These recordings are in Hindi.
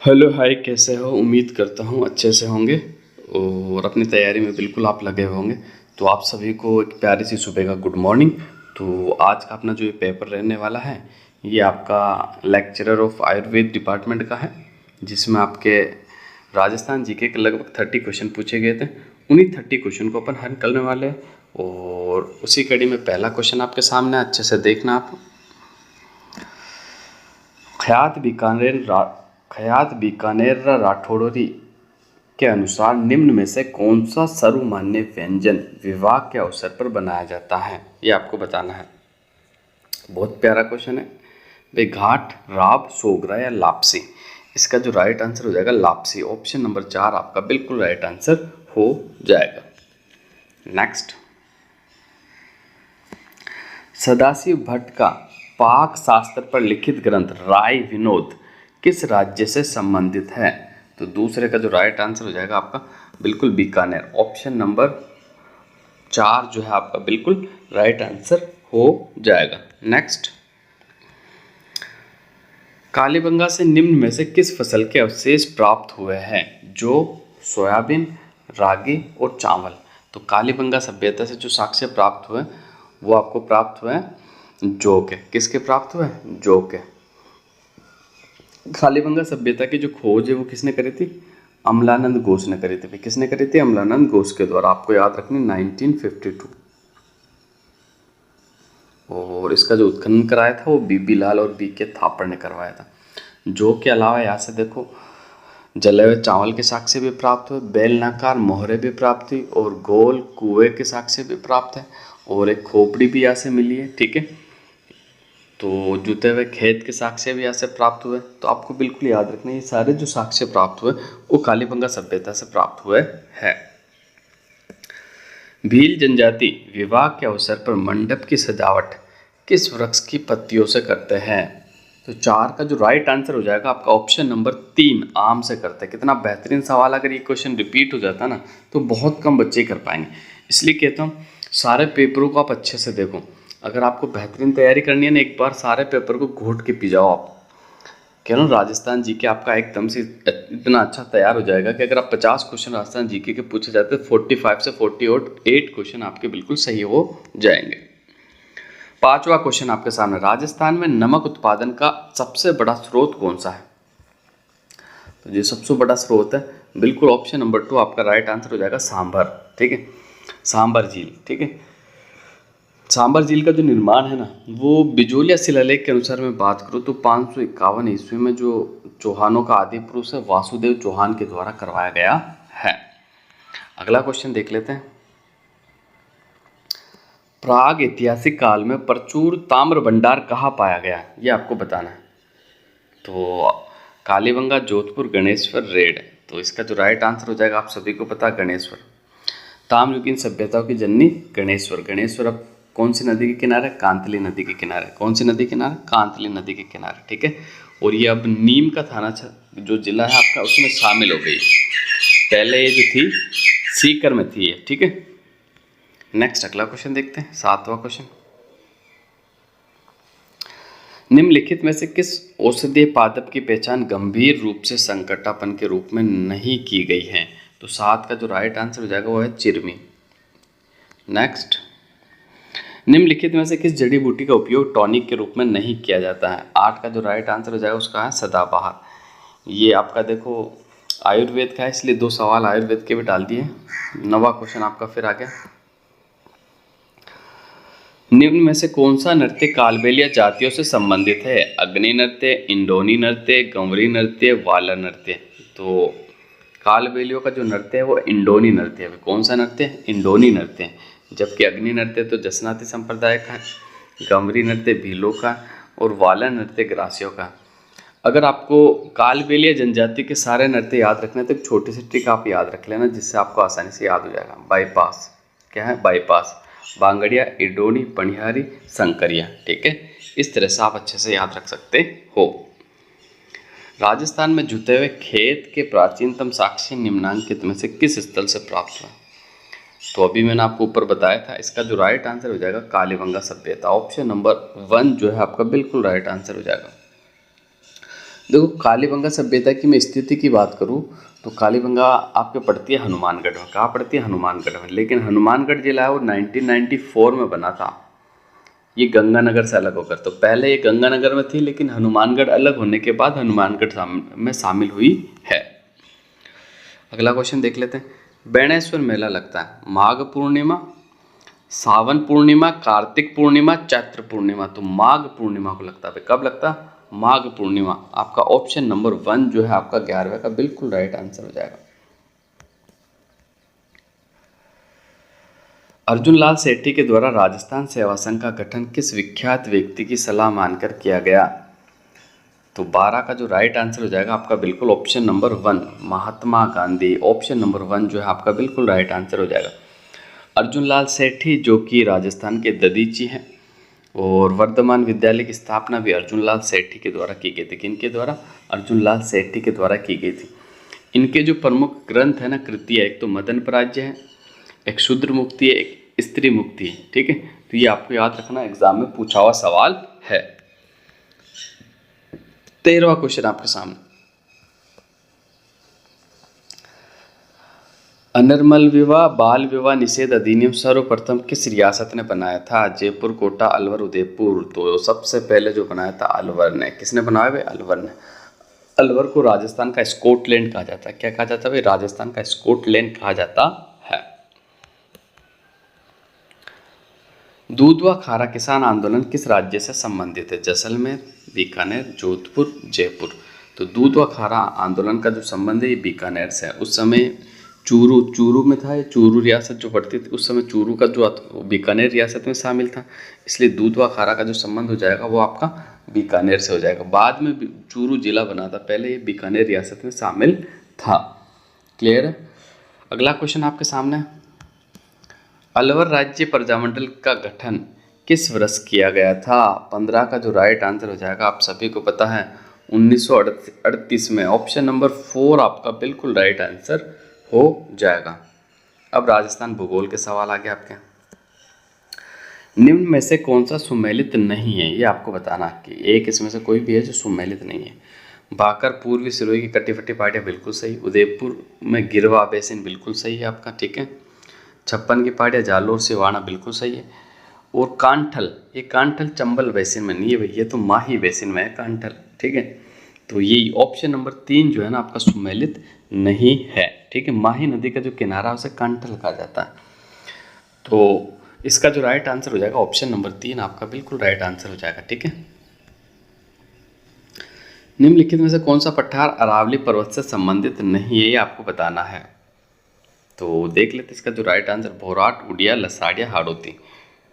हेलो हाय, कैसे हो? उम्मीद करता हूँ अच्छे से होंगे और अपनी तैयारी में बिल्कुल आप लगे हुए होंगे। तो आप सभी को एक प्यारी सी सुबह का गुड मॉर्निंग। तो आज का अपना जो ये पेपर रहने वाला है, ये आपका लेक्चरर ऑफ आयुर्वेद डिपार्टमेंट का है, जिसमें आपके राजस्थान जीके के लगभग 30 क्वेश्चन पूछे गए थे। उन्हीं 30 क्वेश्चन को अपन हल करने वाले हैं और उसी कड़ी में पहला क्वेश्चन आपके सामने, अच्छे से देखना आप। ख्यात बीकानेर राठौड़ी के अनुसार निम्न में से कौन सा सर्वमान्य व्यंजन विवाह के अवसर पर बनाया जाता है, ये आपको बताना है। बहुत प्यारा क्वेश्चन है भाई। घाट, राब, सोगरा या लापसी? इसका जो राइट आंसर हो जाएगा लापसी। ऑप्शन नंबर 4 आपका बिल्कुल राइट आंसर हो जाएगा। नेक्स्ट, सदाशिव भट्ट का पाक शास्त्र पर लिखित ग्रंथ राय विनोद किस राज्य से संबंधित है? तो दूसरे का जो राइट आंसर हो जाएगा आपका बिल्कुल बीकानेर। ऑप्शन नंबर 4 जो है आपका बिल्कुल राइट आंसर हो जाएगा। नेक्स्ट, कालीबंगा से निम्न में से किस फसल के अवशेष प्राप्त हुए हैं? जो सोयाबीन, रागी और चावल। तो कालीबंगा सभ्यता से जो साक्ष्य प्राप्त हुए वो आपको प्राप्त हुए हैं जौ के। किसके प्राप्त हुए? जौ के। कालीबंगा सभ्यता की जो खोज है वो किसने करी थी? अमलानंद घोष ने करी थी। किसने करी थी? अमलानंद घोष के द्वारा। आपको याद रखनी 1952। और इसका जो उत्खनन कराया था वो बीबी लाल और बी के थापड़ ने करवाया था। जौ के अलावा यहाँ से देखो जले हुए चावल के साक्ष्य भी प्राप्त हुए, बेलनाकार मोहरे भी प्राप्त हुई और गोल कुएं के साक्ष्य भी प्राप्त है और एक खोपड़ी भी यहाँ से मिली है। ठीक है, तो जुते हुए खेत के साक्ष्य भी यहाँ से प्राप्त हुए। तो आपको बिल्कुल याद रखना ये सारे जो साक्ष्य प्राप्त हुए वो कालीबंगा सभ्यता से प्राप्त हुए हैं। भील जनजाति विवाह के अवसर पर मंडप की सजावट किस वृक्ष की पत्तियों से करते हैं? तो 4 का जो राइट आंसर हो जाएगा आपका ऑप्शन नंबर 3 आम से करते हैं। कितना बेहतरीन सवाल। अगर ये क्वेश्चन रिपीट हो जाता ना तो बहुत कम बच्चे कर पाएंगे। इसलिए कहता हूँ सारे पेपरों को आप अच्छे से देखो। अगर आपको बेहतरीन तैयारी करनी है ना, एक बार सारे पेपर को घोट के पी जाओ आप। कह रहा हूँ राजस्थान जीके आपका एकदम से इतना अच्छा तैयार हो जाएगा कि अगर आप 50 क्वेश्चन राजस्थान जीके के पूछे जाते हैं 45 से 48 क्वेश्चन आपके बिल्कुल सही हो जाएंगे। 5वां क्वेश्चन आपके सामने, राजस्थान में नमक उत्पादन का सबसे बड़ा स्रोत कौन सा है? तो जो सबसे बड़ा स्रोत है बिल्कुल ऑप्शन नंबर 2 आपका राइट आंसर हो जाएगा सांभर। ठीक है, सांभर झील। ठीक है, सांभर झील का जो निर्माण है ना वो बिजोलिया शिलालेख के अनुसार मैं बात करूँ तो 551 ईस्वी में जो चौहानों का आदि पुरुष है वासुदेव चौहान के द्वारा करवाया गया है। अगला क्वेश्चन देख लेते हैं। प्राग ऐतिहासिक काल में प्रचुर ताम्र भंडार कहाँ पाया गया, ये आपको बताना है। तो कालीबंगा, जोधपुर, गणेश्वर, रेड। तो इसका जो राइट आंसर हो जाएगा आप सभी को पता, गणेश्वर। ताम्रयुगीन सभ्यताओं की जननी गणेश्वर। गणेश्वर अब कौन सी नदी के किनारे? कांतली नदी के किनारे। कौन सी नदी के किनारे? कांतली नदी के किनारे। ठीक है, और ये अब नीम का थाना जो जिला है आपका उसमें शामिल हो गई। पहले ये जो थी सीकर में थी ये। ठीक है, नेक्स्ट अगला क्वेश्चन देखते हैं। 7वां क्वेश्चन, निम्नलिखित में से किस औषधीय पादप की पहचान गंभीर रूप से संकटापन के रूप में नहीं की गई है? तो 7 का जो राइट आंसर हो जाएगा वो है चिरमी। नेक्स्ट, निम्नलिखित में से किस जड़ी बूटी का उपयोग टॉनिक के रूप में नहीं किया जाता है? 8 का जो राइट आंसर हो जाएगा उसका है सदाबहार। ये आपका देखो आयुर्वेद का है, इसलिए 2 सवाल आयुर्वेद के भी डाल दिए। 9वां क्वेश्चन आपका फिर आ गया। निम्न में से कौन सा नृत्य कालबेलिया जातियों से संबंधित है? अग्नि नृत्य, इंडोनी नृत्य, गंवरी नृत्य, वाला नृत्य। तो कालबेलियों का जो नृत्य है वो इंडोनी नृत्य है। कौन सा नृत्य है? इंडोनी नृत्य। जबकि अग्नि नृत्य तो जसनाती संप्रदाय का है, गंवरी नृत्य भीलों का और वाला नृत्य ग्रासियों का। अगर आपको कालबेलिया जनजाति के सारे नृत्य याद रखना है तो एक छोटी सी ट्रिक आप याद रख लेना जिससे आपको आसानी से याद हो जाएगा। बाईपास। क्या है? बाईपास। बांगड़िया, इडोनी, पनिहारी, संकरिया। ठीक है, इस तरह से आप अच्छे से याद रख सकते हो। राजस्थान में जुते हुए खेत के प्राचीनतम साक्ष्य निम्नांकित में से किस स्थल से प्राप्त हुआ? तो अभी मैंने आपको ऊपर बताया था, इसका जो राइट आंसर हो जाएगा कालीबंगा सभ्यता। ऑप्शन नंबर 1 जो है आपका बिल्कुल राइट आंसर हो जाएगा। देखो कालीबंगा सभ्यता की मैं स्थिति की बात करूँ तो कालीबंगा आपके पड़ती है हनुमानगढ़ में। कहाँ पड़ती है? हनुमानगढ़ में। लेकिन हनुमानगढ़ जिला है वो 1994 में बना था, ये गंगानगर से अलग होकर। तो पहले ये गंगानगर में थी, लेकिन हनुमानगढ़ अलग होने के बाद हनुमानगढ़ में शामिल हुई है। अगला क्वेश्चन देख लेते हैं। बेणेश्वर मेला लगता है माघ पूर्णिमा, सावन पूर्णिमा, कार्तिक पूर्णिमा, चैत्र पूर्णिमा। तो माघ पूर्णिमा को लगता है। कब लगता है? माघ पूर्णिमा। आपका ऑप्शन नंबर 1 जो है आपका 11वें का बिल्कुल राइट आंसर हो जाएगा। अर्जुन लाल सेठी के द्वारा राजस्थान सेवा संघ का गठन किस विख्यात व्यक्ति की सलाह मानकर किया गया? तो 12 का जो राइट आंसर हो जाएगा आपका बिल्कुल option number 1 Mahatma Gandhi. Option number 1 जो है आपका बिल्कुल राइट आंसर हो जाएगा। अर्जुन लाल सेठी जो कि राजस्थान के ददीची हैं, और वर्धमान विद्यालय की स्थापना भी अर्जुन लाल सेठी के द्वारा की गई थी। किनके द्वारा? अर्जुन लाल सेठी के द्वारा की गई थी। इनके जो प्रमुख ग्रंथ है ना, कृतियाँ, एक तो मदन पराज्य है, एक शूद्र मुक्ति है, एक स्त्री मुक्ति है। ठीक है, तो ये आपको याद रखना, एग्जाम में पूछा हुआ सवाल है। 13वां क्वेश्चन आपके सामने। अनरमल विवाह बाल विवाह निषेध अधिनियम सर्वप्रथम किस रियासत ने बनाया था? जयपुर, कोटा, अलवर, उदयपुर। तो सबसे पहले जो बनाया था अलवर ने। किसने बनाया भाई? अलवर ने। अलवर को राजस्थान का स्कॉटलैंड कहा जाता है। क्या कहा जाता है भाई? राजस्थान का स्कॉटलैंड कहा जाता है। दूध व खारा किसान आंदोलन किस राज्य से संबंधित है? जैसलमेर, बीकानेर, जोधपुर, जयपुर। तो दूध व खारा आंदोलन का जो संबंध है ये बीकानेर से है। उस समय चूरू में था, ये चूरू रियासत जो पड़ती थी उस समय चूरू का जो बीकानेर रियासत में शामिल था, इसलिए दूध व खारा का जो संबंध हो जाएगा वो आपका बीकानेर से हो जाएगा। बाद में चूरू जिला बना था, पहले ये बीकानेर रियासत में शामिल था। क्लियर है? अगला क्वेश्चन आपके सामने है। अलवर राज्य प्रजामंडल का गठन किस वर्ष किया गया था? 15 का जो राइट आंसर हो जाएगा आप सभी को पता है 1938 में। ऑप्शन नंबर 4 आपका बिल्कुल राइट आंसर हो जाएगा। अब राजस्थान भूगोल के सवाल आ गए आपके। निम्न में से कौन सा सुमेलित नहीं है, ये आपको बताना कि एक इसमें से कोई भी है जो सुमेलित नहीं है। बाकर पूर्वी सिरोही की कटी फटी पहाड़ियाँ बिल्कुल सही। उदयपुर में गिरवा बेसिन बिल्कुल सही है आपका। ठीक है। 56 की पहाड़ियाँ जालोर सिवाना बिल्कुल सही है। और कांठल, ये कांठल चंबल बेसिन में नहीं है भैया, ये तो माही बेसिन में है कांठल। ठीक है, तो ये ऑप्शन नंबर 3 जो है ना आपका सुमेलित नहीं है। ठीक है, माही नदी का जो किनारा है उसे कांठल कहा जाता है। तो इसका जो राइट आंसर हो जाएगा ऑप्शन नंबर 3 आपका बिल्कुल राइट आंसर हो जाएगा। ठीक है। निम्नलिखित में से कौन सा पठार अरावली पर्वत से संबंधित नहीं है, ये आपको बताना है। तो देख लेते इसका जो राइट आंसर, भोराट, उड़िया, लसाड़िया, हाड़ौती।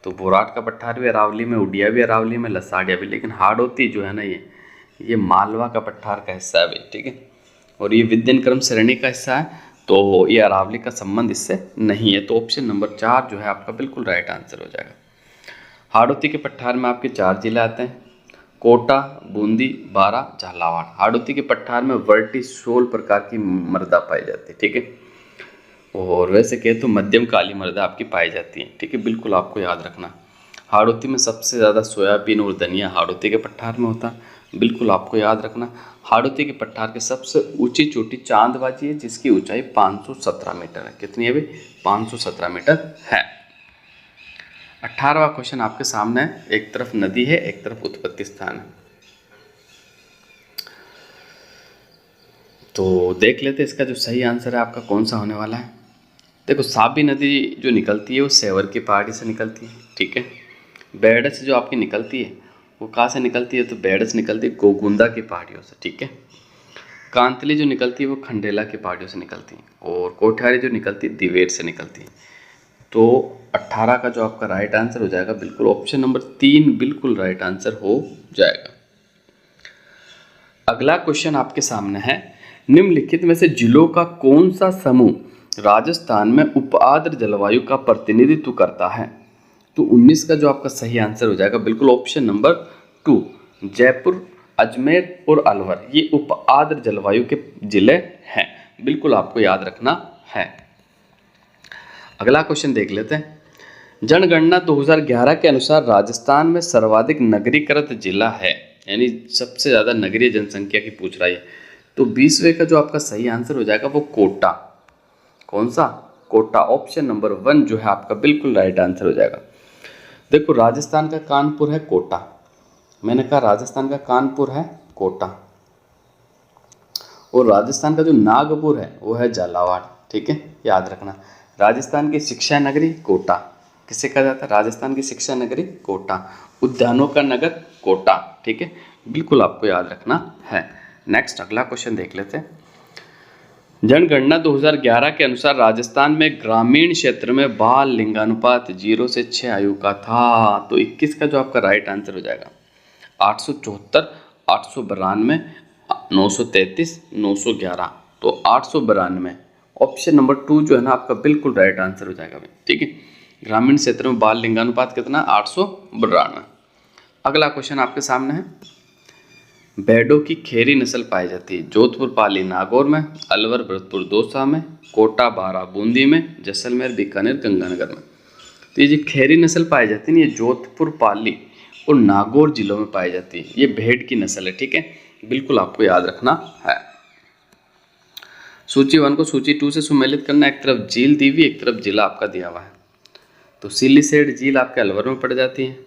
तो भोराट का पठार भी अरावली में, उड़िया भी अरावली में, लसाड़िया भी, लेकिन हाड़ौती जो है ना ये मालवा का पठार का हिस्सा है भाई। ठीक है, और ये विद्यनक्रम श्रेणी का हिस्सा है, तो ये अरावली का संबंध इससे नहीं है। तो ऑप्शन नंबर 4 जो है आपका बिल्कुल राइट आंसर हो जाएगा। हाड़ौती के पठार में आपके 4 जिले आते हैं, कोटा, बूंदी, बारा, झालावाड़। हाड़ौती के पठार में वर्टिसोल प्रकार की मृदा पाई जाती है। ठीक है, और वैसे कहे तो मध्यम काली मृदा आपकी पाई जाती है। ठीक है, बिल्कुल आपको याद रखना। हाड़ौती में सबसे ज़्यादा सोयाबीन और धनिया हाड़ौती के पठार में होता है, बिल्कुल आपको याद रखना। हाड़ौती के पठार की सबसे ऊंची चोटी चांदबाजी है, जिसकी ऊंचाई 517 मीटर है। कितनी है भाई? 517 मीटर है। 18वां क्वेश्चन आपके सामने है। एक तरफ नदी है, एक तरफ उत्पत्ति स्थान है। तो देख लेते इसका जो सही आंसर है आपका कौन सा होने वाला है। देखो, साबी नदी जो निकलती है वो सेवर की पहाड़ी से निकलती है। ठीक है, बेड़स जो आपकी निकलती है वो कहाँ से निकलती है? तो बेड़स निकलती है गोगुंदा की पहाड़ियों से। ठीक है, कांतली जो निकलती है वो खंडेला की पहाड़ियों से निकलती है, और कोठारी जो निकलती है दिवेर से निकलती है। तो 18 का जो आपका राइट आंसर हो जाएगा बिल्कुल ऑप्शन नंबर 3 बिल्कुल राइट आंसर हो जाएगा। अगला क्वेश्चन आपके सामने है। निम्नलिखित में से जिलों का कौन सा समूह राजस्थान में उपआर्द्र जलवायु का प्रतिनिधित्व करता है? तो 19 का जो आपका सही आंसर हो जाएगा बिल्कुल ऑप्शन नंबर 2 जयपुर, अजमेर और अलवर, ये उपआर्द्र जलवायु के जिले हैं। बिल्कुल आपको याद रखना है। अगला क्वेश्चन देख लेते हैं। जनगणना 2011 के अनुसार राजस्थान में सर्वाधिक नगरीकृत जिला है, यानी सबसे ज़्यादा नगरीय जनसंख्या की पूछ रहा है। तो 20वें का जो आपका सही आंसर हो जाएगा वो कोटा। कौन सा? कोटा। ऑप्शन नंबर 1 जो है आपका बिल्कुल राइट आंसर हो जाएगा। देखो राजस्थान का कानपुर है कोटा, मैंने कहा राजस्थान का कानपुर है कोटा, और राजस्थान का जो नागपुर है वो है झालावाड़। ठीक है, याद रखना। राजस्थान की शिक्षा नगरी कोटा, किसे कहा जाता है? राजस्थान की शिक्षा नगरी कोटा। उद्यानों का नगर कोटा। ठीक है, बिल्कुल आपको याद रखना है। नेक्स्ट अगला क्वेश्चन देख लेते हैं। जनगणना 2011 के अनुसार राजस्थान में ग्रामीण क्षेत्र में बाल लिंगानुपात 0 से 6 आयु का था। तो 21 का जो आपका राइट आंसर हो जाएगा 874, 892, 933, 911। तो 892 ऑप्शन नंबर 2 जो है ना आपका बिल्कुल राइट आंसर हो जाएगा भाई। ठीक है, ग्रामीण क्षेत्र में बाल लिंगानुपात कितना? 892। अगला क्वेश्चन आपके सामने है। भेड़ों की खेरी नस्ल पाई जाती है जोधपुर, पाली, नागौर में, अलवर, भरतपुर, दौसा में, कोटा, बारा, बूंदी में, जैसलमेर, बीकानेर, गंगानगर में। तो ये जो खेरी नस्ल पाई जाती है ना, ये जोधपुर, पाली और नागौर जिलों में पाई जाती है। ये भेड़ की नस्ल है। ठीक है, बिल्कुल आपको याद रखना है। सूची 1 को सूची 2 से सुमेलित करना। एक तरफ झील दी हुई, एक तरफ जिला आपका दिया हुआ है। तो सिलीसेड झील आपके अलवर में पड़ जाती है,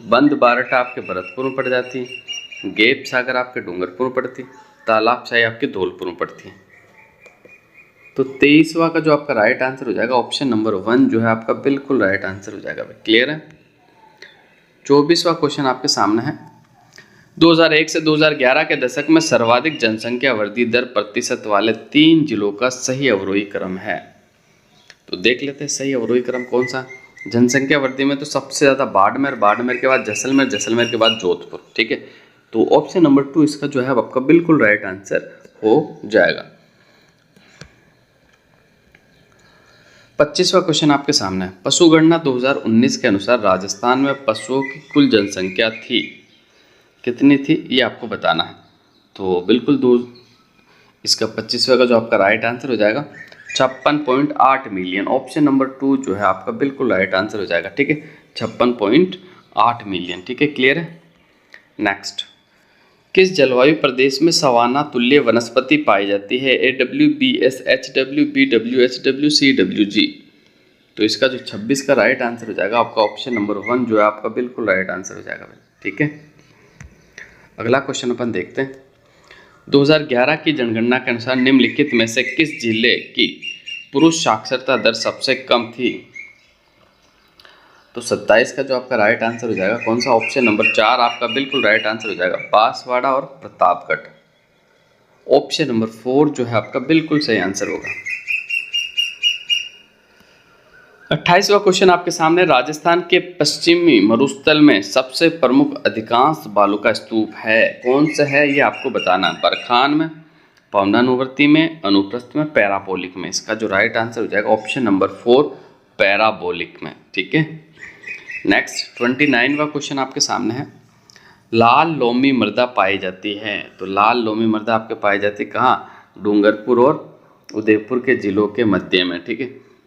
बंद बारटा आपके भरतपुर में पड़ जाती है, गेप सागर आपके डूंगरपुर में पड़ती है, तालाब शाही आपके धौलपुर में पड़ती है। तो 23वां का जो आपका राइट आंसर हो जाएगा ऑप्शन नंबर 1 जो है आपका बिल्कुल राइट आंसर हो जाएगा भाई। क्लियर है? 24वां क्वेश्चन आपके सामने है। 2001 से 2011 के दशक में सर्वाधिक जनसंख्या वृद्धि दर प्रतिशत वाले 3 जिलों का सही अवरोही क्रम है। तो देख लेते हैं सही अवरोही क्रम कौन सा। जनसंख्या वृद्धि में तो सबसे ज़्यादा बाड़मेर, बाड़मेर के बाद जैसलमेर, जैसलमेर के बाद जोधपुर। ठीक है, तो ऑप्शन नंबर 2 इसका जो है आपका बिल्कुल राइट आंसर हो जाएगा। 25वां क्वेश्चन आपके सामने है। पशु गणना 2019 के अनुसार राजस्थान में पशुओं की कुल जनसंख्या थी कितनी थी, ये आपको बताना है। तो बिल्कुल इसका 25वां का जो आपका राइट आंसर हो जाएगा 56.8 मिलियन। ऑप्शन नंबर 2 जो है आपका बिल्कुल राइट आंसर हो जाएगा। ठीक है, 56.8 मिलियन। ठीक है, क्लियर है? नेक्स्ट, किस जलवायु प्रदेश में सवाना तुल्य वनस्पति पाई जाती है? AWBS, HW, BW, HW, CWG। तो इसका जो 26 का राइट आंसर हो जाएगा आपका ऑप्शन नंबर 1 जो है आपका बिल्कुल राइट आंसर हो जाएगा भाई। ठीक है, अगला क्वेश्चन अपन देखते हैं। 2011 की जनगणना के अनुसार निम्नलिखित में से किस जिले की पुरुष साक्षरता दर सबसे कम थी? तो 27 का जो आपका राइट आंसर हो जाएगा कौन सा? ऑप्शन नंबर 4 आपका बिल्कुल राइट आंसर हो जाएगा बांसवाड़ा और प्रतापगढ़। ऑप्शन नंबर 4 जो है आपका बिल्कुल सही आंसर होगा। 28वां क्वेश्चन आपके सामने। राजस्थान के पश्चिमी मरुस्थल में सबसे प्रमुख अधिकांश बालू का स्तूप है, कौन सा है ये आपको बताना है। बरखान में, पवनानुवर्ती में, अनुप्रस्थ में, पैराबोलिक में। इसका जो राइट आंसर हो जाएगा ऑप्शन नंबर 4 पैराबोलिक में। ठीक है, नेक्स्ट 29वां क्वेश्चन आपके सामने है। लाल लोमी मृदा पाई जाती है। तो लाल लोमी मृदा आपके पाई जाती है कहाँ? डूंगरपुर और उदयपुर के जिलों के मध्य में। ठीक है,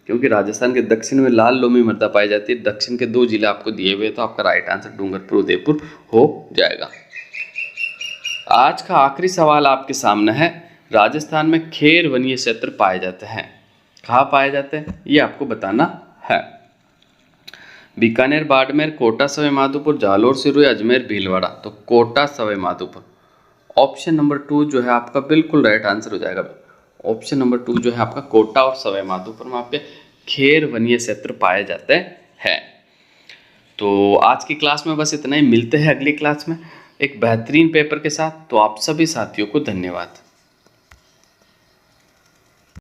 क्योंकि राजस्थान के दक्षिण में लाल लोमी मृदा पाई जाती है। दक्षिण के 2 जिले आपको दिए हुए, तो आपका राइट आंसर डूंगरपुर, उदयपुर हो जाएगा। आज का आखिरी सवाल आपके सामने है। राजस्थान में खेर वनीय क्षेत्र पाए जाते हैं, कहाँ पाए जाते हैं ये आपको बताना है। बीकानेर, बाड़मेर, कोटा, सवाई माधोपुर, जालोर, सिरोही, अजमेर, भीलवाड़ा। तो कोटा, सवाई माधोपुर। ऑप्शन नंबर 2 जो है आपका बिल्कुल राइट आंसर हो जाएगा। ऑप्शन नंबर 2 जो है आपका कोटा और सवाई माधोपुर में आपके खेर वनीय क्षेत्र पाए जाते हैं। तो आज की क्लास में बस इतना ही। मिलते हैं अगली क्लास में एक बेहतरीन पेपर के साथ। तो आप सभी साथियों को धन्यवाद।